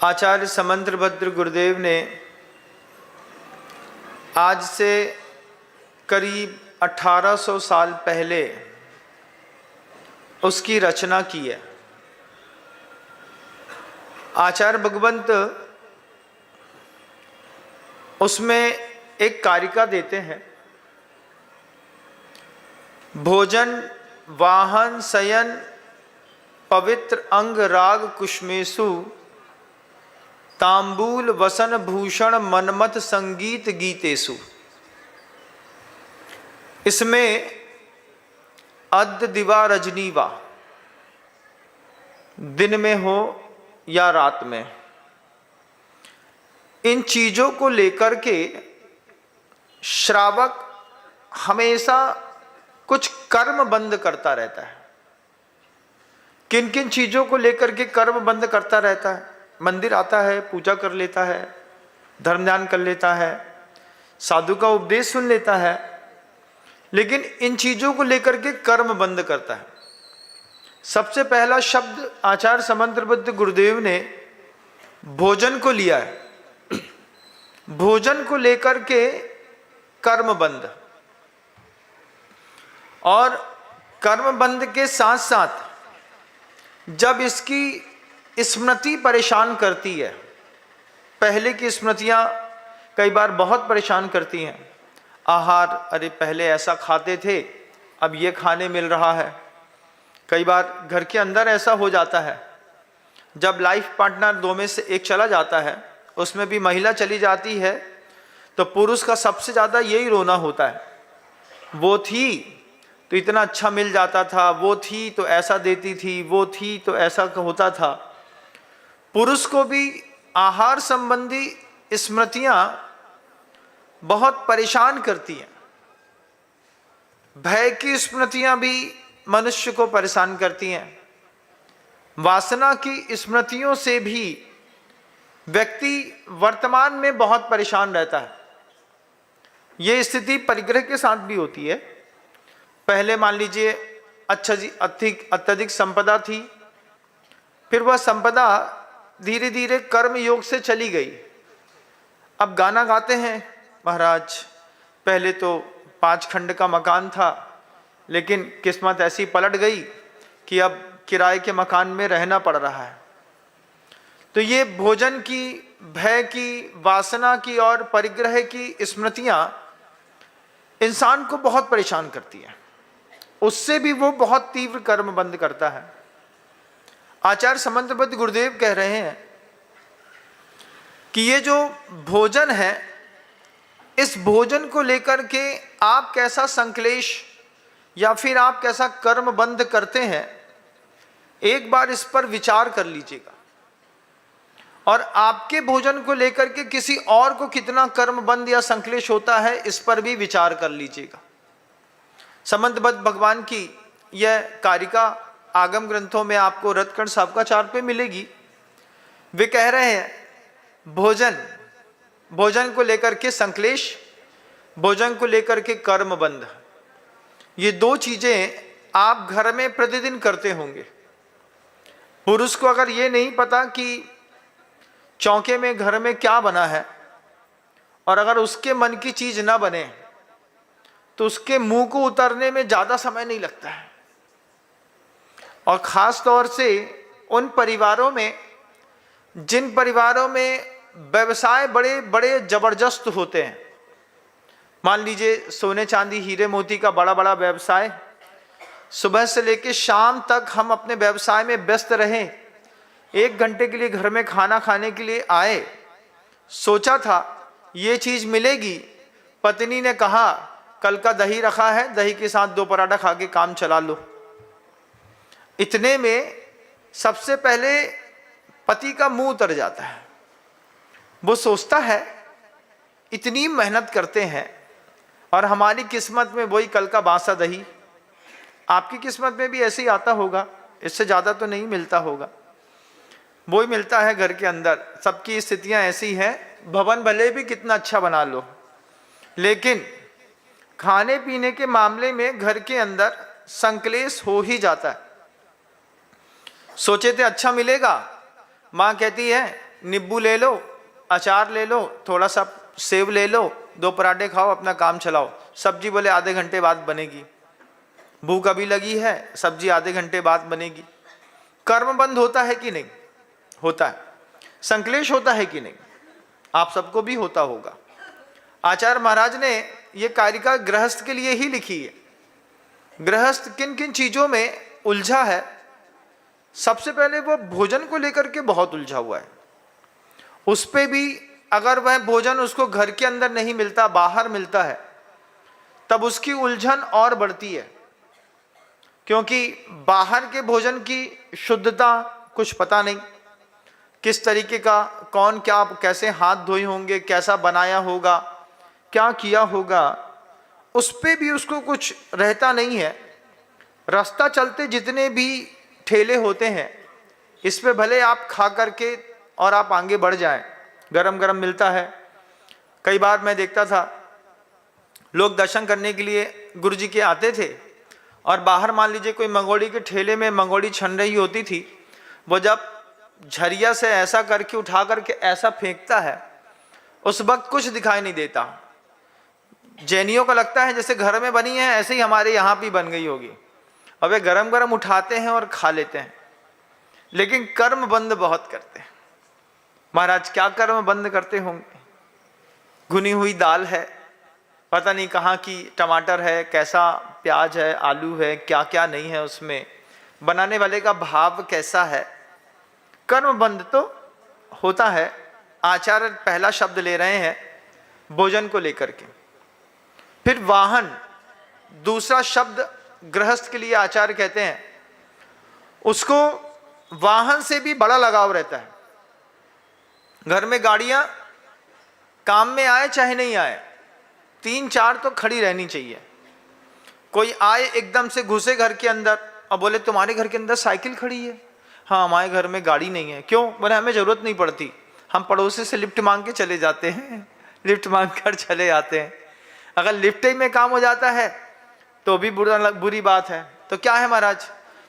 आचार्य समंतभद्र गुरुदेव ने आज से करीब 1800 साल पहले उसकी रचना की है। आचार्य भगवंत उसमें एक कारिका देते हैं। भोजन वाहन शयन पवित्र अंग राग कुष्मेशु तांबूल वसन भूषण मनमथ संगीत गीतेशु। इसमें अद्य दिवा रजनीवा, दिन में हो या रात में, इन चीजों को लेकर के श्रावक हमेशा कुछ कर्म बंद करता रहता है। किन किन चीजों को लेकर के कर्म बंद करता रहता है? मंदिर आता है, पूजा कर लेता है, धर्म ध्यान कर लेता है, साधु का उपदेश सुन लेता है, लेकिन इन चीजों को लेकर के कर्म बंद करता है। सबसे पहला शब्द आचार्य समंतभद्र गुरुदेव ने भोजन को लिया है। भोजन को लेकर के कर्म बंद, और कर्म बंद के साथ साथ जब इसकी स्मृति परेशान करती है, पहले की स्मृतियां कई बार बहुत परेशान करती हैं। आहार, अरे पहले ऐसा खाते थे, अब ये खाने मिल रहा है। कई बार घर के अंदर ऐसा हो जाता है, जब लाइफ पार्टनर दो में से एक चला जाता है, उसमें भी महिला चली जाती है, तो पुरुष का सबसे ज़्यादा यही रोना होता है। वो थी तो इतना अच्छा मिल जाता था, वो थी तो ऐसा देती थी, वो थी तो ऐसा होता था। पुरुष को भी आहार संबंधी स्मृतियां बहुत परेशान करती हैं। भय की स्मृतियां भी मनुष्य को परेशान करती हैं। वासना की स्मृतियों से भी व्यक्ति वर्तमान में बहुत परेशान रहता है। यह स्थिति परिग्रह के साथ भी होती है। पहले मान लीजिए अच्छा जी अत्यधिक संपदा थी, फिर वह संपदा धीरे धीरे कर्म योग से चली गई। अब गाना गाते हैं, महाराज पहले तो 5 खंड का मकान था, लेकिन किस्मत ऐसी पलट गई कि अब किराए के मकान में रहना पड़ रहा है। तो ये भोजन की, भय की, वासना की और परिग्रह की स्मृतियां इंसान को बहुत परेशान करती हैं। उससे भी वो बहुत तीव्र कर्म बंद करता है। आचार्य समंतभद्र गुरुदेव कह रहे हैं कि ये जो भोजन है, इस भोजन को लेकर के आप कैसा संक्लेश या फिर आप कैसा कर्म बंद करते हैं, एक बार इस पर विचार कर लीजिएगा। और आपके भोजन को लेकर के किसी और को कितना कर्म बंद या संक्लेश होता है, इस पर भी विचार कर लीजिएगा। समंतभद्र भगवान की यह कारिका आगम ग्रंथों में आपको रत्नकर्ण सावकाचार्य पे मिलेगी। वे कह रहे हैं भोजन को लेकर के संक्लेश, भोजन को लेकर के कर्म बंध, ये दो चीजें आप घर में प्रतिदिन करते होंगे। पुरुष को अगर ये नहीं पता कि चौके में घर में क्या बना है, और अगर उसके मन की चीज ना बने, तो उसके मुंह को उतरने में ज्यादा समय नहीं लगता है। और खास तौर से उन परिवारों में, जिन परिवारों में व्यवसाय बड़े बड़े जबरदस्त होते हैं, मान लीजिए सोने चांदी हीरे मोती का बड़ा बड़ा व्यवसाय, सुबह से लेकर शाम तक हम अपने व्यवसाय में व्यस्त रहें, 1 घंटे के लिए घर में खाना खाने के लिए आए, सोचा था ये चीज मिलेगी, पत्नी ने कहा कल का दही रखा है, दही के साथ 2 पराठा खा के काम चला लो। इतने में सबसे पहले पति का मुंह उतर जाता है। वो सोचता है इतनी मेहनत करते हैं और हमारी किस्मत में वही कल का बासा दही। आपकी किस्मत में भी ऐसे ही आता होगा, इससे ज्यादा तो नहीं मिलता होगा, वही मिलता है घर के अंदर। सबकी स्थितियां ऐसी हैं, भवन भले भी कितना अच्छा बना लो, लेकिन खाने पीने के मामले में घर के अंदर संक्लेश हो ही जाता है। सोचे थे अच्छा मिलेगा, माँ कहती है नींबू ले लो, अचार ले लो, थोड़ा सा सेव ले लो, 2 पराठे खाओ, अपना काम चलाओ। सब्जी बोले आधे घंटे बाद बनेगी। भूख अभी लगी है, सब्जी आधे घंटे बाद बनेगी। कर्म बंध होता है कि नहीं? होता है। संक्लेश होता है कि नहीं? आप सबको भी होता होगा। आचार्य महाराज ने ये कारिका गृहस्थ के लिए ही लिखी है। गृहस्थ किन किन चीजों में उलझा है? सबसे पहले वो भोजन को लेकर के बहुत उलझा हुआ है। उस पे भी अगर वह भोजन उसको घर के अंदर नहीं मिलता, बाहर मिलता है, तब उसकी उलझन और बढ़ती है। क्योंकि बाहर के भोजन की शुद्धता कुछ पता नहीं, किस तरीके का, कौन क्या कैसे हाथ धोए होंगे, कैसा बनाया होगा, क्या किया होगा, उस पे भी उसको कुछ रहता नहीं है। रास्ता चलते जितने भी ठेले होते हैं, इस पे भले आप खा करके और आप आगे बढ़ जाएं, गरम गरम मिलता है। कई बार मैं देखता था लोग दर्शन करने के लिए गुरु जी के आते थे और बाहर मान लीजिए कोई मंगोड़ी के ठेले में मंगोड़ी छन रही होती थी, वो जब झरिया से ऐसा करके उठा करके ऐसा फेंकता है, उस वक्त कुछ दिखाई नहीं देता। जैनियों को लगता है जैसे घर में बनी है ऐसे ही हमारे यहाँ भी बन गई होगी, और वे गरम गरम उठाते हैं और खा लेते हैं। लेकिन कर्म बंद बहुत करते हैं। महाराज क्या कर्म बंद करते होंगे? भुनी हुई दाल है, पता नहीं कहाँ की टमाटर है, कैसा प्याज है, आलू है, क्या क्या नहीं है उसमें, बनाने वाले का भाव कैसा है। कर्म बंद तो होता है। आचार्य पहला शब्द ले रहे हैं भोजन को लेकर के। फिर वाहन, दूसरा शब्द गृहस्थ के लिए आचार्य कहते हैं, उसको वाहन से भी बड़ा लगाव रहता है। घर में गाड़ियां काम में आए चाहे नहीं आए, 3-4 तो खड़ी रहनी चाहिए। कोई आए एकदम से घुसे घर के अंदर और बोले तुम्हारे घर के अंदर साइकिल खड़ी है? हाँ, हमारे घर में गाड़ी नहीं है। क्यों? बोले हमें जरूरत नहीं पड़ती, हम पड़ोसी से लिफ्ट मांग के चले जाते हैं, लिफ्ट मांग कर चले आते हैं। अगर लिफ्ट ही में काम हो जाता है तो भी बुरी बात है। तो क्या है महाराज?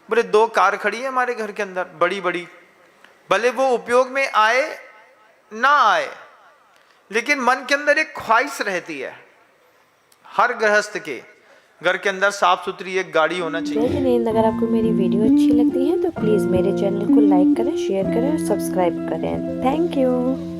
बोले 2 कार खड़ी है हमारे घर के अंदर, बड़ी बड़ी, भले वो उपयोग में आए ना आए, लेकिन मन के अंदर एक ख्वाहिश रहती है। हर गृहस्थ के घर के अंदर साफ सुथरी एक गाड़ी होना चाहिए। जय हिंद। अगर आपको मेरी वीडियो अच्छी लगती है तो प्लीज़ मेरे चैनल को लाइक करें, शेयर करें और सब्सक्राइब करें। Thank you.